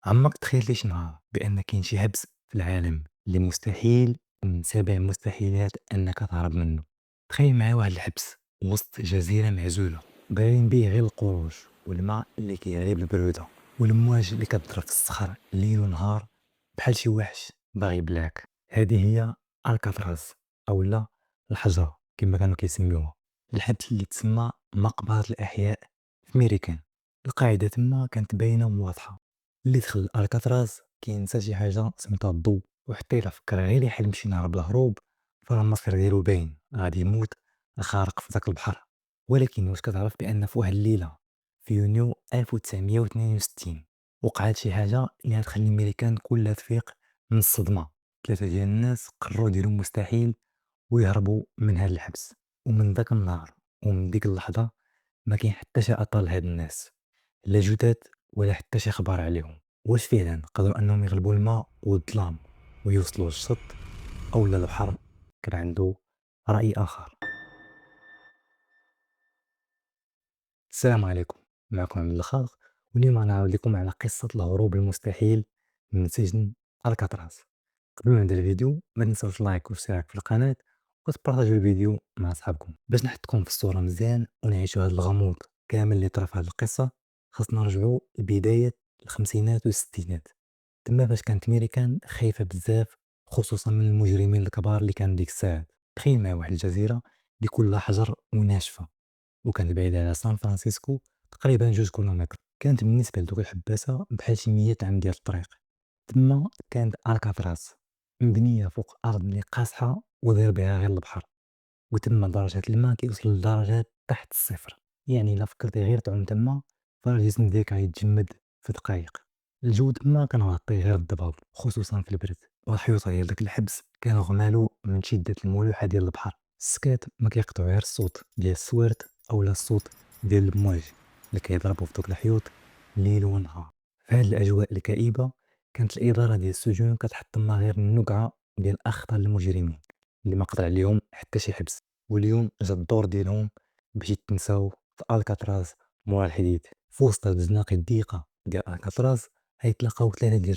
عمرك تخيلتي شي نهار بأن كاين شي حبس في العالم اللي مستحيل من سبع المستحيلات أنك تهرب منه؟ تخيل معايا واحد الحبس وسط جزيرة معزولة، باين بيه غير القروش والماء اللي كيغلي بالبرودة والمواج اللي كتضرب في الصخر ليل ونهار بحال شي وحش باغي يبلاك. هذه هي الكاتراز، أولا الحجرة كما كانوا كيسميوها. الحبس اللي تسمى مقبرة الأحياء في ميريكان. القاعدة تما كانت باينة وواضحة، اللي دخل الكاتراز كينسى شي حاجة سميتها الضو، وحتى إلا فكر غير يحلم شي نهار بالهروب فراه المصير ديالو باين، غادي يموت غارق في داك البحر. ولكن واش كتعرف بأن في واحد الليلة في يونيو 1962 وقعت شي حاجة اللي غتخلي الميريكان كلها تفيق من الصدمة. ثلاثة ديال الناس قرروا يديروا المستحيل ويهربوا من هذا الحبس، ومن ذاك النهار ومن ديك اللحظة ما كاين حتى شي أثر لهاد الناس، لا جثث ولا حتى شي خبر عليهم. واش فعلا قدروا انهم يغلبوا الماء والظلام ويوصلوا للشط، او لا البحر كان عنده رأي آخر؟ السلام عليكم، معكم عبد الخالق، واليوم غنعاود لكم على قصة الهروب المستحيل من سجن الكاتراز. قبل ما نبدا الفيديو ما تنساوش لايك واشتراك في القناة وتبارطاجيو الفيديو مع صحابكم باش نحطكم في الصورة مزيان ونعيشوا هذا الغموض كامل اللي طرا في هذه القصة. خاصنا نرجعوا لبداية الخمسينات والستينات، تما فاش كانت ميريكان خايفة بزاف، خصوصا من المجرمين الكبار اللي كانوا ديك الساعات. تخيل معايا واحد الجزيرة اللي كلها حجر وناشفة، وكانت بعيدة على سان فرانسيسكو تقريبا 2 كيلومتر. كانت بالنسبة لدوك الحباسة بحال شي 100 عام ديال الطريق. تما كانت الكاتراز مبنية فوق أرض اللي قاصحة وداير بها غير البحر، وتما درجة الماء كيوصل لدرجات تحت الصفر. يعني إلا فكرتي غير تعوم تما فالجسم ديالك غيتجمد في دقايق. الجو تما كان غطيه غير الضباب خصوصا في البرد، والحيوطة ديال داك الحبس كانوا غمالو من شدة الملوحة ديال البحر. السكات ما كيقطعو غير الصوت ديال السوارت أولا الصوت ديال المواج اللي كيضربوا في دوك الحيوط ليل ونهار. في هاد الأجواء الكئيبة كانت الإدارة ديال السجون كتحط تما غير النقعة ديال أخطر المجرمين اللي ما قدر عليهم حتى شي حبس. واليوم جا الدور ديالهم باش يتنساو في الكاتراز مورا الحديد. في وسط هاد الزناقي الضيقة ديال الكاتراز غيتلاقاو ثلاثة ديال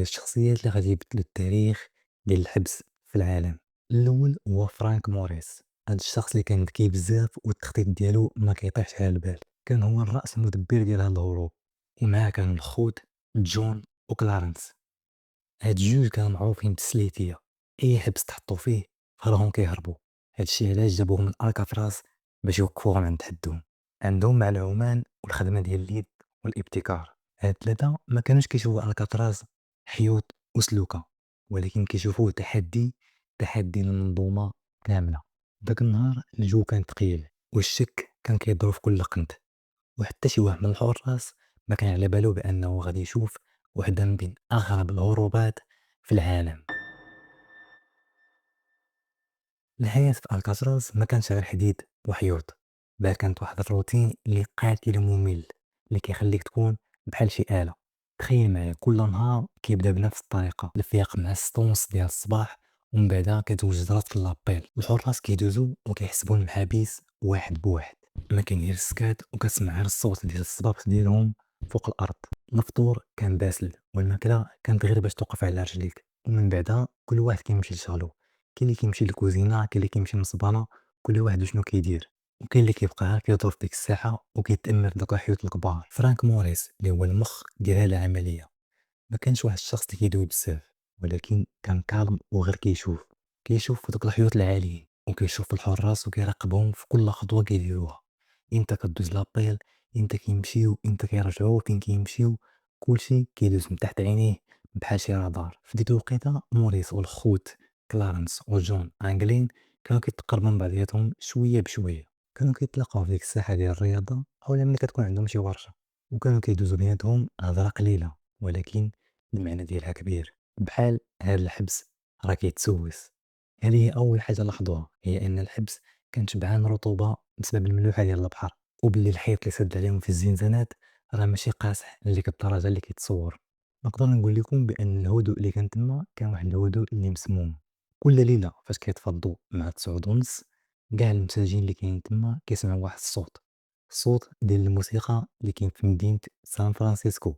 الشخصيات اللي غادي يبدلوا التاريخ ديال الحبس في العالم. الأول هو فرانك موريس، هاد الشخص اللي كان ذكي بزاف والتخطيط ديالو ما كيطيحش على البال، كان هو الرأس المدبر ديال هاد الهروب. ومعاه كان الخوت جون وكلارنس، هاد الجوج كانوا معروفين بالسليتية، أي حبس تحطو فيه فراهم كيهربوا. هادشي علاش جابوهم من ألكاتراز باش يوقفوهم عند حدهم. عندهم مع العمان والخدمة ديال اليد والابتكار. هاد التلاتة ما كانوش كيشوفوا ألكاتراز حيوط وسلوكة، ولكن كيشوفوه تحدي للمنظومة كاملة. داك النهار الجو كان ثقيل والشك كان كيضرب في كل قنت، وحتى شي واحد من الحراس ما كان على بالو بأنه غادي يشوف وحدة من بين أغرب الهروبات في العالم. الحياة في ألكاتراز ما كانش غير حديد وحيوط، بل كانت واحد الروتين اللي قاتل ممل اللي كيخليك تكون بحال شي آلة. تخيل معايا كل نهار كيبدا بنفس الطريقة، الفياق مع 6:30 ديال الصباح، ومن بعدا كتوجد راسك لابيل. الحراس كيدوزو وكيحسبوا المحابيس واحد بواحد، ما كاين غير السكات وكتسمع غير الصوت ديال الصبابط ديالهم فوق الأرض. الفطور كان باسل والماكلة كانت غير باش توقف على رجليك، ومن بعدا كل واحد كيمشي لشغلو. كاين اللي كيمشي للكوزينة، كاين اللي كيمشي للمصبانة، كل واحد وشنو كيدير. وكاين اللي كيبقى غير كيضرب في ديك الساحة وكيتأمل في دوك الحيوط الكبار. فرانك موريس اللي هو المخ ديال هاد العملية ما كانش واحد الشخص اللي كيدوي بزاف، ولكن كان كالم وغير كيشوف في دوك الحيوط العاليين وكيشوف في الحراس وكيراقبهم في كل خطوة كيديروها. امتى كدوز لابيل، امتى كيمشيو، امتى كيرجعو، فين كيمشيو، كلشي كيدوز من تحت عينيه بحال شي رادار. في ديك الوقيته موريس والخوت كلارنس وجون انجلين كانوا كيتقربوا من بعضياتهم شويه بشويه. كانوا كيتلاقاو في ديك الساحه ديال الرياضه اولا ملي كتكون عندهم شي ورشه، وكانوا كيدوزوا بيناتهم هضره قليله ولكن المعنى ديالها كبير. بحال هاد الحبس راه كيتسوس. هذه هي أول حاجة لاحظوها، هي أن الحبس كان شبعان رطوبة بسبب الملوحة ديال البحر، وباللي الحيط اللي سد عليهم في الزنزانات راه ماشي قاصح لديك الدرجة اللي كيتصور. نقدر نقول لكم بأن الهدوء اللي كان تما كان واحد الهدوء اللي مسموم. كل ليلة فاش كيطفى الضوء مع 9:30 كاع المساجين اللي كاينين تما كيسمعوا واحد الصوت ديال الموسيقى اللي كاين في مدينة سان فرانسيسكو،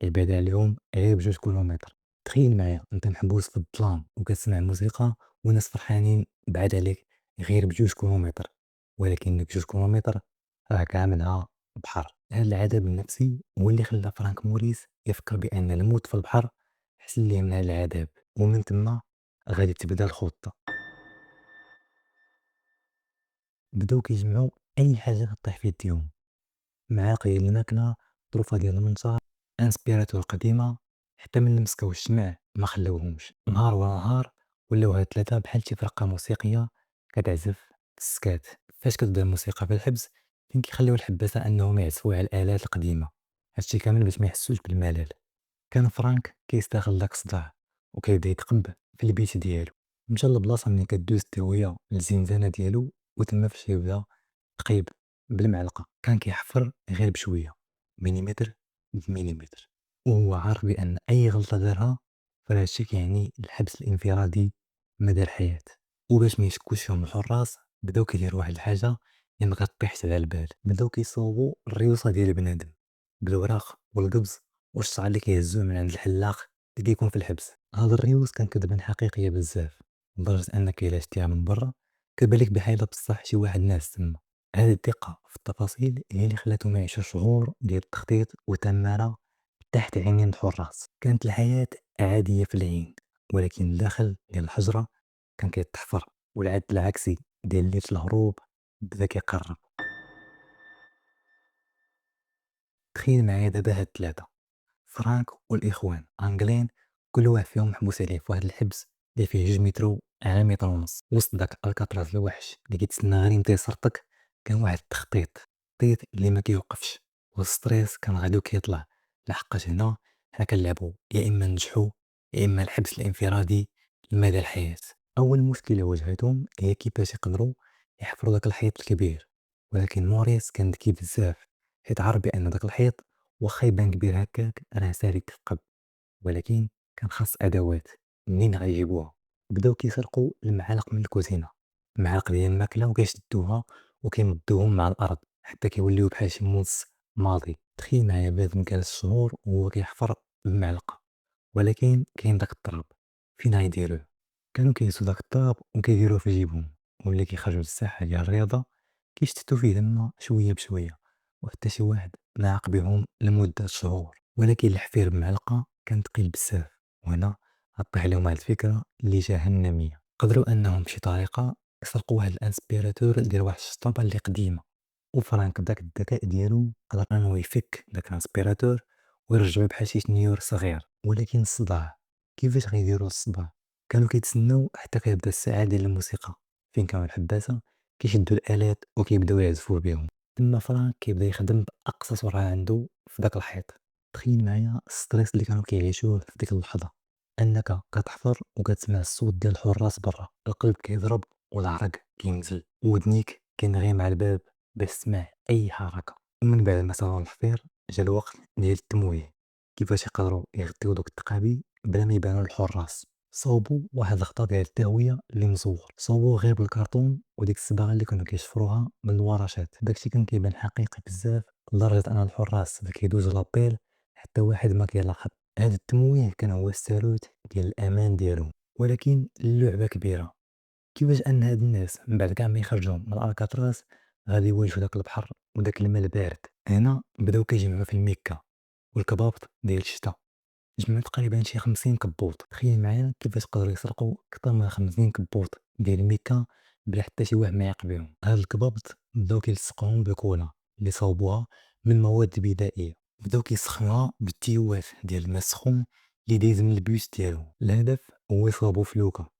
يبعد عليهم غير ب2 كيلومتر. تخيل معايا أنت محبوس في الظلام وكتسمع موسيقى وناس فرحانين بعاد عليك غير ب2 كيلومتر، ولكن ديك 2 كيلومتر راه كاملها بحر. هذا العذاب النفسي هو اللي خلى فرانك موريس يفكر بأن الموت في البحر أحسن ليه من هذا العذاب، ومن ثم غادي تبدا الخطة. بداو كيجمعوا أي حاجة كطيح في يديهم، معالق ديال الماكلة، طروفة ديال المنشار، انسبيراتور قديمة، حتى من المسكة والشمع ما خلاوهمش. نهار ورا نهار ولاو هاد التلاتة بحال شي فرقة موسيقية كتعزف في السكات. فاش كتبدا الموسيقى في الحبس فين كيخليو الحباسة أنهم يعزفوا على الآلات القديمة، هادشي كامل باش ما يحسوش بالملل. كان فرانك كيستغل داك الصداع وكيبدا يتقب في البيت ديالو. مشى للبلاصة منين كدوز التهوية للزنزانة ديالو، وتما فاش يبدا تقيب بالمعلقة كان كيحفر غير بشوية، مليمتر بمليمتر، وهو عارف بأن أي غلطة دارها فهاد الشي كيعني الحبس الانفرادي مدى الحياة. وباش ما يشكوش فيهم الحراس بداو كيديروا واحد الحاجة اللي ما كطيحش على البال، بداو كيصوبوا الريوسة ديال بنادم بالوراق والقبز والشعر اللي كيهزوه من عند الحلاق اللي كيكون في الحبس. هاد الريوس كان كتبان حقيقية بزاف لدرجة أنك إلا شتيها من برا كتبان لك بحال بصح شي واحد ناعس تما. هذه الدقة في التفاصيل هي اللي خلاتهم يعيشوا شهور ديال التخطيط وتمارة تحت عينين الحراس. كانت الحياة عادية في العين، ولكن الداخل ديال الحجرة كان كيتحفر، والعد العكسي ديال ليلة الهروب بدا كيقرب. تخيل معايا دابا هاد التلاتة، فرانك والإخوان أنجلين، كل واحد فيهم محبوس عليه في واحد الحبس اللي فيه 2 مترو على متر ونص وسط داك الكاتراز الوحش اللي كيتسنى غير يمتى يسرطك. كان واحد التخطيط اللي ما كيوقفش، والستريس كان غادي كيطلع، لحقاش هنا حنا كنلعبوا يا إما ننجحوا يا إما الحبس الانفرادي لمدى الحياة. أول مشكلة واجهتهم هي كيفاش يقدروا يحفروا داك الحيط الكبير، ولكن موريس كان ذكي بزاف حيت عارف بأن داك الحيط واخا يبان كبير هكاك راه ساهل يتثقب، ولكن كان خاص أدوات. منين غيجيبوها؟ بداو كيسرقوا المعالق من الكوزينة، معالق ديال الماكلة، وكيشدوها وكيمدوهم مع الأرض حتى كيوليو بحال شي موس ماضي. تخيل معايا بنادم جالس شهور وهو كيحفر بمعلقة، ولكن كاين داك التراب فين غيديروه؟ كانوا كيهزو داك التراب وكيديروه في جيبهم، ولا كيخرجوا للساحة ديال الرياضة كيشتتو فيه تما شوية بشوية، وحتى شي واحد ما عاقبهم لمدة شهور. ولكن الحفير بمعلقة كان ثقيل بزاف، وهنا غطيح عليهم واحد الفكرة اللي جهنمية. قدروا أنهم بشي طريقة يسرقوا واحد الانسبيراتور ديال واحد الشطابة اللي قديمة، وفرانك بداك الذكاء ديالو قدر أنه يفك داك الانسبيراتور ويرجعو بحال شي شنيور صغير. ولكن الصداع، كيفاش غيديروا الصداع؟ كانوا كيتسناو حتى كيبدا الساعة ديال الموسيقى فين كانوا الحباسة كيشدوا الآلات وكيبداو يعزفوا بهم. تما فرانك كيبدا يخدم بأقصى سرعة عنده في داك الحيط. تخيل معايا الستريس اللي كانوا كيعيشوه في ديك اللحظة، أنك كتحفر وكتسمع الصوت ديال الحراس برا، القلب كيضرب والعرق كينزل، ودنيك كينغي مع الباب باش تسمع أي حركة. ومن بعد ما سالوا الحفير جا الوقت ديال التمويه. كيفاش يقدروا يغطيو دوك التقابي بلا ما يبانوا للحراس؟ صاوبوا واحد الخطا ديال التهوية اللي مزور، صاوبوه غير بالكرتون وديك الصباغة اللي كانوا كيشفروها من الورشات. داكشي كان كيبان حقيقي بزاف لدرجة أن الحراس كيدوزو لابيل حتى واحد ما كيلاحظ. هذا التمويه كان هو الثالوث ديال الأمان ديالهم. ولكن اللعبة كبيرة، كيفاش أن هاد الناس من بعد كاع ما يخرجوا من الألكاتراز غادي يواجهوا داك البحر وداك الماء البارد؟ هنا بداو كيجمعوا في الميكا والكبابط ديال الشتا، جمعوا تقريبا شي 50 كبوط. تخيل معايا كيفاش قدروا يسرقوا أكثر من 50 كبوط ديال الميكا بلا حتى شي واحد ما يعاقبهم. هاد الكبابط بداو كيلصقوهم بكولا اللي صاوبوها من مواد بدائية، بداو كيسخنوها بالتيوات ديال الماء السخون اللي دايز من البيوت ديالهم. الهدف هو يصاوبوا فلوكة،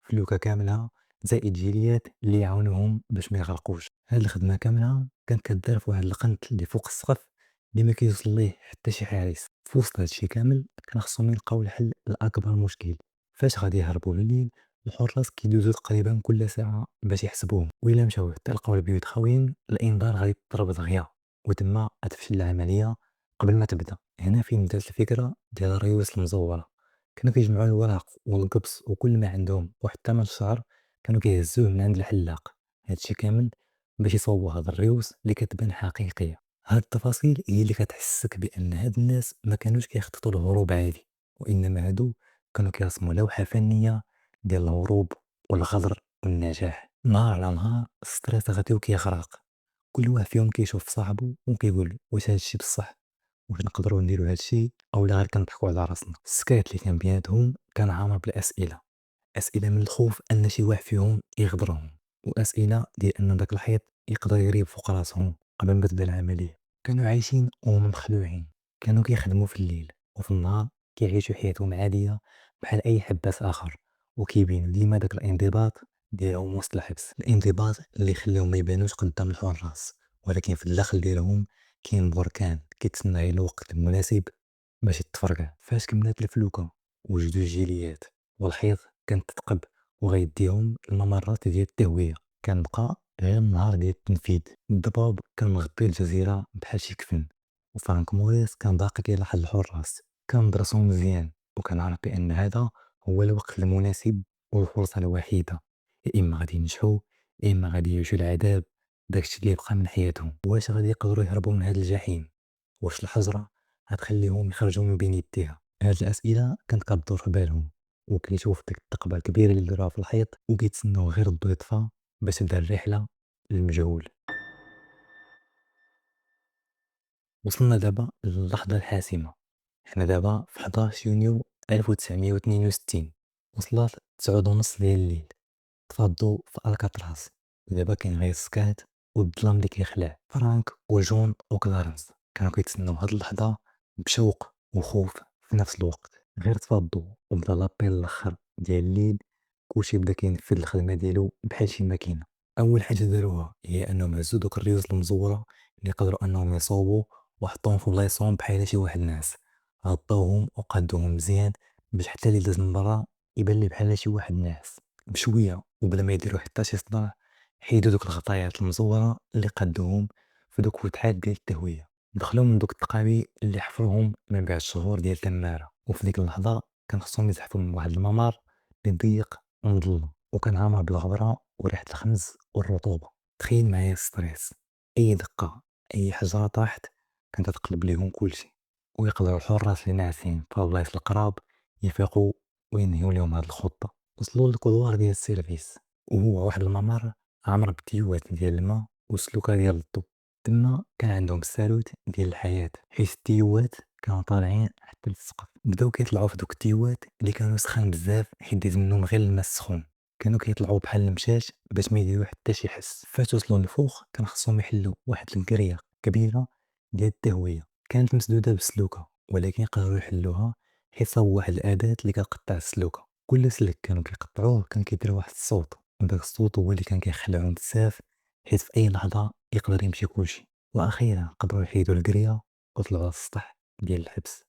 فلوكة كاملة زائد جيليات اللي يعاونوهم باش ما يغرقوش. هاد الخدمة كاملة كانت كدار في واحد القنت اللي فوق السقف اللي ما كيوصل ليه حتى شي حارس. في وسط هادشي كامل كان خصهم يلقاو الحل لأكبر مشكل. فاش غادي يهربوا بالليل الحراس كيدوزو تقريبا كل ساعة باش يحسبوهم، وإلا مشاو حتى لقاو البيوت خاويين الإنذار غادي يضرب دغيا، وتما غتفشل العملية قبل ما تبدا. هنا فين بدات الفكرة ديال الريوس المزورة. كانوا كيجمعوا الورق والقبص وكل ما عندهم وحتى من الشعر كانوا كيهزوه من عند الحلاق. هادشي كامل باش يصوبوا هاد الريوس اللي كتبان حقيقية. هاد التفاصيل هي اللي كتحسّسك بأن هاد الناس ما كانوش كيخططوا للهروب عادي، وإنما هادو كانوا كيرسموا لوحة فنية ديال الهروب والغدر والنجاح. نهار على نهار الستريس غادي وكيغرق، كل واحد فيهم كيشوف صاحبو وكيقول واش هاد الشي بصح، واش نقدروا نديروا هاد الشي أولا غير كنضحكوا على راسنا. السكات اللي كان بيناتهم كان عامر بالأسئلة، أسئلة من الخوف أن شي واحد فيهم يغدرهم، وأسئلة ديال أن داك الحيط يقدر يريب فوق راسهم قبل ما تبدا العملية. كانوا عايشين وهما مخلوعين، كانوا كيخدموا في الليل وفي النهار كيعيشوا حياتهم عادية بحال أي حباس آخر، وكيبينوا ديما داك الانضباط ديالهم وسط الحبس، الانضباط اللي يخليهم ما يبانوش قدام الحراس، ولكن في الداخل ديالهم كاين بركان كيتسنى غير الوقت المناسب باش يتفرقع. فاش كملات الفلوكة وجدوا الجيليات والحيط كانت تثقب وغيديهم الممرات ديال التهوية، كان بقى غير النهار ديال التنفيذ. الضباب كان مغطي الجزيرة بحال شي كفن، وفرانك موريس كان باقي كيلاحظ الحراس، كان درسو مزيان وكان عارف بأن هذا هو الوقت المناسب والفرصة الوحيدة، يا إما غادي ينجحوا يا إما غادي يعيشوا العذاب داكشي اللي بقى من حياتهم. واش غادي يقدروا يهربوا من هذا الجحيم؟ واش الحجرة غتخليهم يخرجوا من بين يديها؟ هاد الأسئلة كانت كدور في بالهم، وكيشوف ديك الثقبة الكبيرة اللي داروها في الحيط وكيتسناو غير الضو يطفى باش تبدا الرحلة للمجهول. وصلنا دابا للحظة الحاسمة، حنا دابا في 11 يونيو 1962، وصلات 9:30 ديال الليل، طفى الضو في الكاتراس، ودابا كاين غير السكات والظلام اللي كيخلع. فرانك وجون وكلارنس كانوا كيتسناو هاد اللحظة بشوق وخوف في نفس الوقت. غير طفى الضو وبدا لابيل الاخر ديال الليل، كلشي بدا كينفذ الخدمة ديالو بحال شي ماكينة. أول حاجة داروها هي أنهم هزو دوك الريوس المزورة اللي يقدروا أنهم يصوبوا وحطوهم في بلايصهم بحال شي واحد ناعس، غطاوهم وقادوهم مزيان باش حتى اللي داز من برا يبان ليه بحال شي واحد ناعس. بشوية وبلا ما يديروا حتى شي صداع حيدوا دوك الغطايات المزورة اللي قادوهم في دوك الفتحات ديال التهوية، دخلوا من دوك التقابي اللي حفروهم من بعد شهور ديال التمارة. وفي ديك اللحظة كان خصهم يزحفوا من واحد الممر اللي ضيق ومظلم وكان عامر بالغبرة وريحة الخنز والرطوبة. تخيل معايا الستريس، أي دقة أي حجرة طاحت كانت تقلب ليهم كلشي، ويقدروا الحراس اللي ناعسين في البلايص القراب يفيقوا وينهيو ليهم هاد الخطة. وصلوا للكودوار ديال السيرفيس، وهو واحد الممر عامر بتيوات ديال الماء وسلوكة ديال الضو. تما كان عندهم السالوت ديال الحياة، حيت التيوات كانوا طالعين حتى للسقف. بداو كيطلعوا في دوك التيوات اللي كانوا سخان بزاف حيت داز منهم غير الماء السخون، كانوا كيطلعوا بحال المشاش باش ما يديروا حتى شي حس. فاش وصلوا للفوق كان خصهم يحلوا واحد الكرية كبيرة ديال التهوية، كانت مسدودة بالسلوكة ولكن قدروا يحلوها حيت صاوبوا واحد الأداة اللي كتقطع السلوكة. كل سلك كانوا كيقطعوه كان كيدير واحد الصوت، وداك الصوت هو اللي كان كيخلعهم بزاف حيت في أي لحظة يقدر يمشي كلشي. وأخيرا قدروا يحيدوا الكرية وطلعوا على السطح ديال الحبس.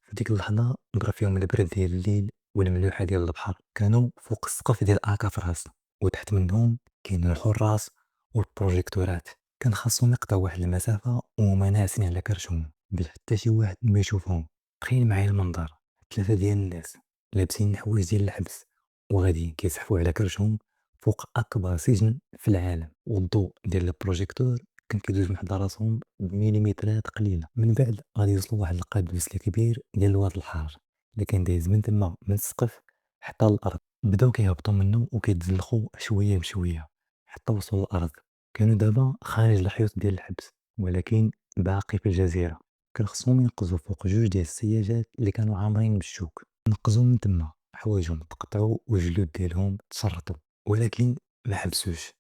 في ديك اللحظة ضرب فيهم البرد ديال الليل والملوحة ديال البحر، كانوا فوق السقف ديال أكافراس وتحت منهم كاينين الحراس والبروجيكتورات. كان خاصهم يقطعوا واحد المسافة وهما ناعسين على كرشهم باش حتى شي واحد ما يشوفهم. تخيل معايا المنظر، ثلاثة ديال الناس لابسين الحوايج ديال الحبس وغاديين كيزحفوا على كرشهم فوق أكبر سجن في العالم، والضوء ديال البروجيكتور كان كيدوز من حدا راسهم بمليمترات قليلة. من بعد غادي يوصلوا لواحد القابوس الكبير ديال الواد الحار اللي كان دايز من تما من السقف حتى للأرض. بداو كيهبطوا منه وكيتزلقوا شوية بشوية حتى وصلوا للأرض. كانوا دابا خارج الحيوط ديال الحبس ولكن باقي في الجزيرة. كان خصهم ينقزوا فوق جوج ديال السياجات اللي كانوا عامرين بالشوك. نقزوا من تما حوايجهم تقطعوا والجلود ديالهم تشرطوا، ولكن ما حبسوش،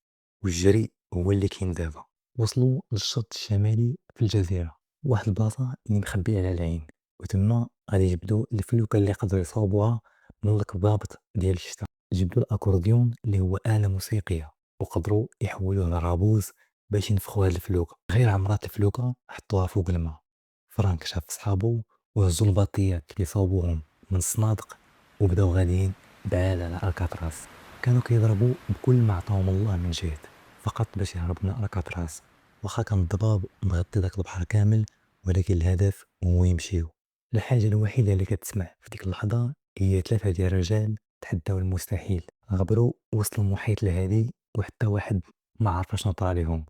والجري هو اللي كاين دابا. وصلوا للشط الشمالي في الجزيرة، واحد البلاصة اللي مخبية على العين، وتما غادي يجبدوا الفلوكة اللي يقدروا يصاوبوها من الكبابط ديال الشتا. جبدوا الأكورديون اللي هو آلة موسيقية وقدروا يحولوه لرابوز باش ينفخوا هاد الفلوكة. غير عمرات الفلوكة حطوها فوق الماء. فرانك شاف صحابو وهزوا الباطيات اللي صاوبوهم من الصنادق وبداو غاديين بعاد على الكاتراس. كانوا كيضربوا بكل ما عطاهم الله من جهد فقط باش يهربوا من الكاتراس، واخا كان الضباب مغطي داك البحر كامل، ولكن الهدف هو يمشيو. الحاجة الوحيدة اللي كتسمع في ديك اللحظة هي ثلاثة ديال الرجال تحداو المستحيل، غبروا وسط المحيط الهادي وحتى واحد ما عرف شنو طرا ليهم،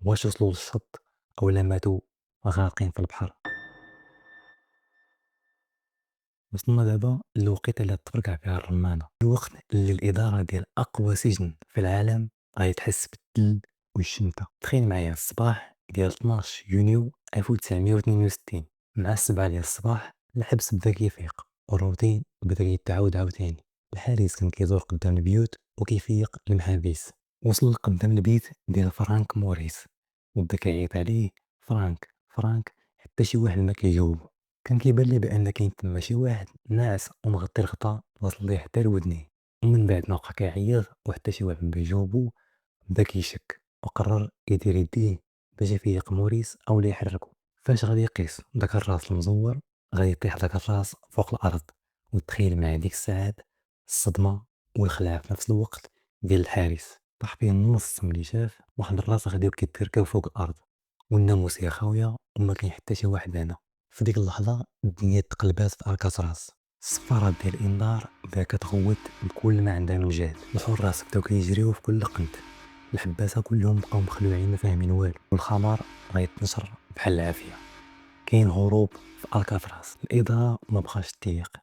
واش وصلوا للشط أولا ماتوا غارقين في البحر. وصلنا دابا للوقيته اللي تفرقع فيها الرمانة، الوقت اللي الإدارة ديال أقوى سجن في العالم غادي تحس بالثلج والشمتة. تخيل معايا الصباح ديال 12 يونيو 1962 مع 7 ديال الصباح الحبس بدا كيفيق والروتين بدا يتعاود عاوتاني. الحارس كان كيدور قدام البيوت وكيفيق المحابيس. وصل قدام البيت ديال فرانك موريس وبدا كيعيط عليه: فرانك فرانك، حتى شي واحد ما كيجاوبو. كان كيبان ليه بأن كاين تما شي واحد ناعس ومغطي الغطا واصل ليه حتى لودنيه. ومن بعد ما بقى كيعيط وحتى شي واحد ما بيجاوبو بدا كيشك وقرر يدير يديه باش يفيق موريس أو يحركو. فاش غادي يقيس داك الراس المزور غادي يطيح داك الراس فوق الأرض. وتخيل مع ديك الساعات الصدمة والخلعة في نفس الوقت ديال الحارس. طاح فيه النص ملي شاف واحد الراس غادي كيتركب فوق الأرض والناموس هي خاوية وما كاين حتى شي واحد هنا. في ديك اللحظة الدنيا تقلبات في الكاتراس. الصفارات ديال الإنذار بدات كتغوت بكل ما عندها من جهد. الحراس بداو كيجريو في كل قنت. الحباسة كلهم بقاو مخلوعين ما فاهمين والو والخمر غيتنشر بحال العافية. كاين هروب في الكاتراس. الإدارة ما بقاش تيق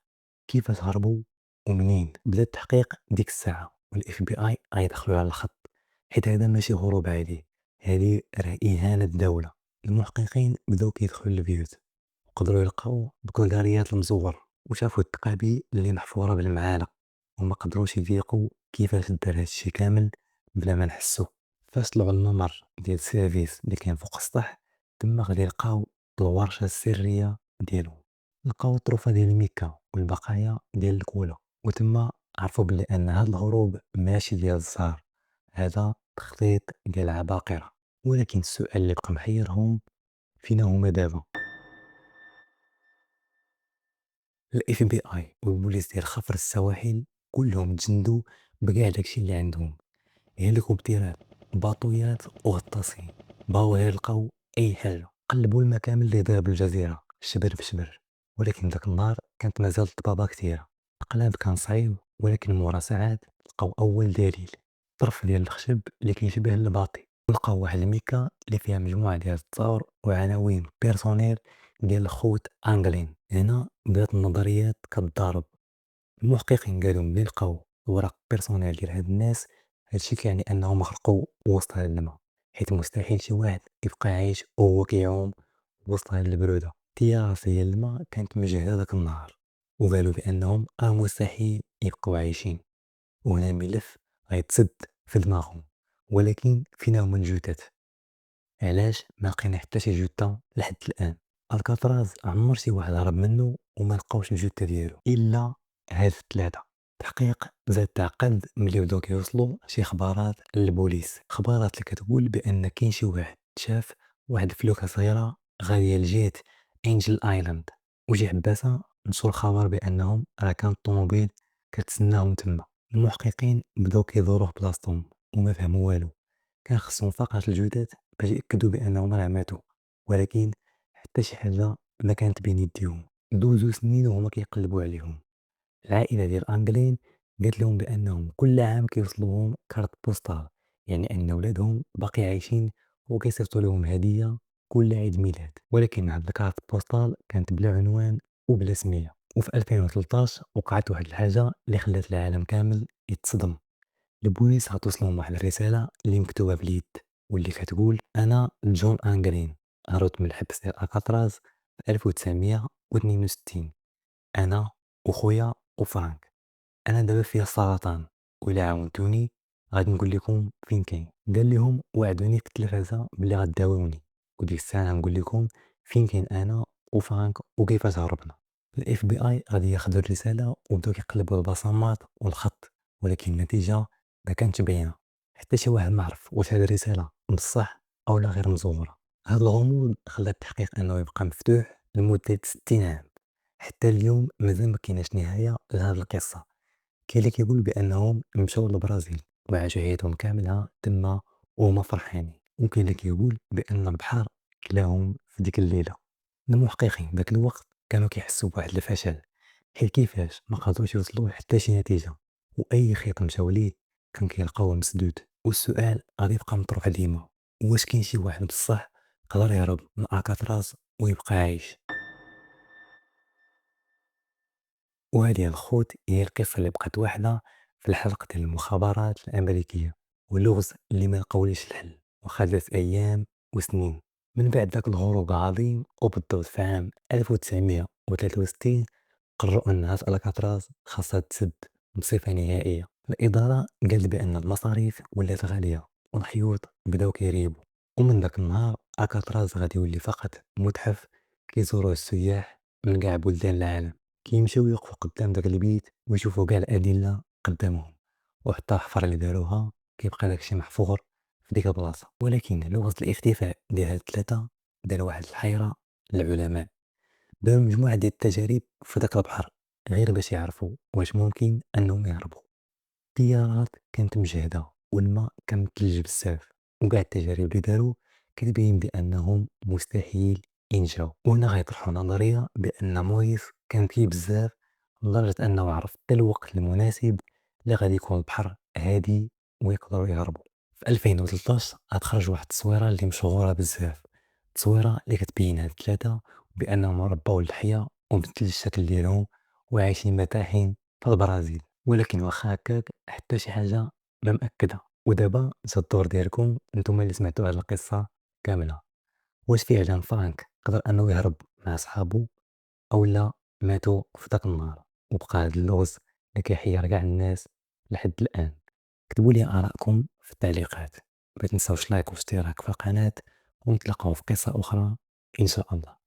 كيفاش هربوا ومنين. بدا التحقيق ديك الساعة والاف بي اي غيدخلوا على الخط، حيت هذا ماشي هروب عادي، هذه راه إهانة الدولة. المحققين بداو كيدخلوا للبيوت وقدروا يلقاو بكالوريات المزور وشافوا التقابي اللي محفورة بالمعالق وما قدروش يذيقوا كيفاش دار هادشي كامل بلا ما نحسو. فاش طلعوا الممر ديال السيرفيس اللي كان فوق السطح تما غادي يلقاو الورشة السرية ديالهم. لقاو الطروفة ديال ميكا والبقايا ديال الكولا وتما عرفوا بلي ان هذا الهروب ماشي ديال الزهر، هذا تخطيط ديال عباقرة. ولكن السؤال اللي بقى محيرهم: فينا هما دابا؟ الاف بي اي والبوليس ديال خفر السواحل كلهم تجندوا بكاع داكشي اللي عندهم: هليكوبترات، باطويات وغطاسين. بغاو غير يلقاو اي حاجه. قلبوا المكان اللي ضرب الجزيره شبر بشبر، ولكن ذاك النهار كانت مازال الضبابه كثيره. القلاب كان صعيب، ولكن مورا ساعات لقاو اول دليل: طرف ديال الخشب اللي كيشبه الباطي. ولقاو واحد الميكا اللي فيها مجموعه ديال التصاور وعناوين بيرسونيل ديال الخوت انجلين. هنا بدات النظريات كتضارب. المحققين قالوا ملي لقاو اوراق بيرسونيل ديال هاد الناس هادشي كيعني انهم غرقوا وسط هاد الماء، حيت مستحيل شي واحد يبقى عايش وهو كيعوم وسط هاد البرودة. الطيارة ديال الماء كانت مجهدة داك النهار وقالوا بانهم مستحيل يبقوا عايشين. وهنا الملف غيتسد في دماغهم: ولكن فين هما الجثث؟ علاش ما لقينا حتى شي جثة لحد الآن؟ الكاتراز عمر شي واحد هرب منه وما لقاوش الجثة ديالو إلا هاد الثلاثة. التحقيق زاد تعقد ملي بداو كيوصلوا شي خبارات للبوليس، خبارات اللي كتقول بأن كاين شي واحد شاف واحد الفلوكة صغيرة غادية لجهة انجل ايلاند، وشي حباسة نشروا الخبر بأنهم راه كانت طوموبيل كتسناهم تما. المحققين بداو كيدوروا في بلاصتهم وما فهموا والو. كان خصهم فقط الجثث باش يأكدوا بأنهم راه ماتوا، ولكن حتى شي حاجة ما كانت بين يديهم. دوزو سنين وهما كيقلبوا عليهم. العائلة ديال أنجلين قالت لهم بأنهم كل عام كيوصلوهم كارت بوستال، يعني أن ولادهم باقي عايشين وكيصيفطوا لهم هدية كل عيد ميلاد. ولكن هاد الكارت بوستال كانت بلا عنوان وبلا سمية. وفي 2013 وقعت واحد الحاجة اللي خلات العالم كامل يتصدم. البوليس غتوصلهم واحد الرسالة اللي مكتوبة باليد واللي كتقول: أنا جون أنجرين، هربت من الحبس ديال ألكاتراز في 1962. أنا وخويا وفرانك، أنا دابا فيا السرطان وإلا عاونتوني غادي نقول لكم فين كاين. قال لهم وعدوني في التلفازة بلي غداويوني، وديك الساعة نقول لكم فين كاين أنا وفرانك وكيفاش هربنا. الاف بي اي غادي ياخدوا الرسالة وبداو كيقلبوا البصمات والخط، ولكن النتيجة ما كانتش باينة. حتى شي واحد ما عرف واش هاد الرسالة بصح أو لا غير مزورة. هاد الغموض خلى التحقيق أنه يبقى مفتوح لمدة 60 عام. حتى اليوم مازال ما كايناش نهاية لهاد القصة. كاين اللي كيقول بأنهم مشاو للبرازيل وعاشوا حياتهم كاملة تما وهما فرحانين، وكاين اللي كيقول بأن البحر كلاهم في ديك الليلة. المحققين داك الوقت كانوا كيحسوا بواحد الفشل، حيت كيفاش ما قدروش يوصلوا حتى شي نتيجة، وأي خيط مشاو ليه كان كيلقاوه مسدود. والسؤال غادي يبقى مطروح ديما: واش كاين شي واحد بصح قدر يهرب من ألكاتراز ويبقى عايش؟ وهذه الخوت هي القصة اللي بقات واحدة في الحلقة ديال المخابرات الأمريكية، واللغز اللي ما لقاوليش الحل وخدت أيام وسنين. من بعد ذاك الهروب العظيم وبالضبط في عام 1963 قرروا أن هاد ألكاتراز خاصها تسد بصفة نهائية. الإدارة قالت بأن المصاريف ولات غالية والحيوط بداو كيريبوا، ومن ذاك النهار ألكاتراز غادي يولي فقط متحف كيزوروه السياح من كاع بلدان العالم. كيمشيو يوقفوا قدام داك البيت ويشوفوا كاع الأدلة قدامهم، وحتى الحفرة اللي داروها كيبقى داكشي محفور في ديك البلاصة. ولكن لغز الاختفاء ديال هاد الثلاثة دار واحد الحيرة للعلماء. داروا مجموعة ديال التجارب في داك البحر غير باش يعرفوا واش ممكن أنهم يهربوا. الطيارات كانت مجهدة والماء كان متلج بزاف، وكاع التجارب اللي داروا كتبين بأنهم مستحيل ينجحوا. وهنا غيطرحوا نظرية بأن مويس كان كي بزاف لدرجة أنه عرف حتى الوقت المناسب اللي غادي يكون البحر هادي ويقدروا يهربوا. في 2013 غاد خرج واحد التصويرة اللي مشهورة بزاف، التصويرة اللي كتبين هاد الثلاثة بأنهم ربوا اللحية وبدل الشكل ديالهم وعايشين مرتاحين في البرازيل. ولكن واخا هكاك حتى شي حاجة ما مأكدة. ودابا جا الدور ديالكم نتوما اللي سمعتوا هاد القصة كاملة، واش فعلا فرانك قدر انه يهرب مع صحابو اولا ماتوا في داك النهار؟ وبقى هاد اللغز اللي كيحير كاع الناس لحد الآن. كتبوا لي آراءكم في التعليقات، ما تنساوش لايك واشتراك في القناة، ونتلاقاو في قصة أخرى إن شاء الله.